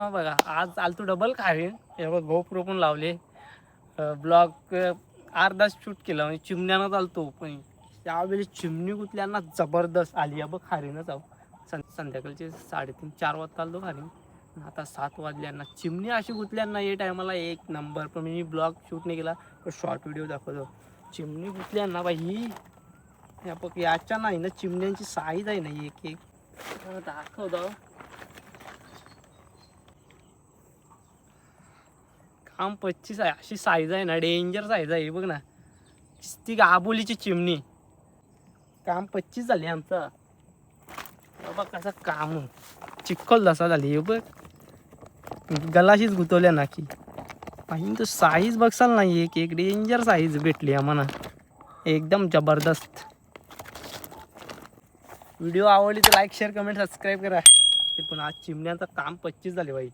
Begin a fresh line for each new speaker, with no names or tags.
हा बघा आज आलतो डबल खारीन हे बघ गोप्रो पण लावले ब्लॉग अर्धा शूट केला म्हणजे चिमण्यानं चालतो पण त्यावेळी चिमणी कुठल्यांना जबरदस्त आली आहे बघ खारीनच आहो संध्याकाळचे 3:30-4 वाजता आलो खारीन आता 7 वाजल्यांना चिमणी अशी कुठल्यांना ये टायमाला एक नंबर पण मी ब्लॉग शूट नाही केला तर शॉर्ट व्हिडिओ दाखवतो चिमणी कुठल्यांना बाई ही बघ याच्या नाही ना चिमण्यांची साईज आहे ना एक एक दाखवतो काम 25 आहे अशी साईज आहे ना डेंजर साईज आहे बघ ना ती आबोलीची चिमणी काम 25 झाली आमचं बाबा कसं काम चिखल जसा झाली हे बघ गलाशीच गुतवल्या नाकी पाहिजे तो साईज बघसाल नाही एक एक डेंजर साईज भेटली आम्हाला एकदम जबरदस्त व्हिडिओ आवडली तर लाईक शेअर कमेंट सबस्क्राईब करा ते पण आज चिमण्यांचं काम 25 झाले बाई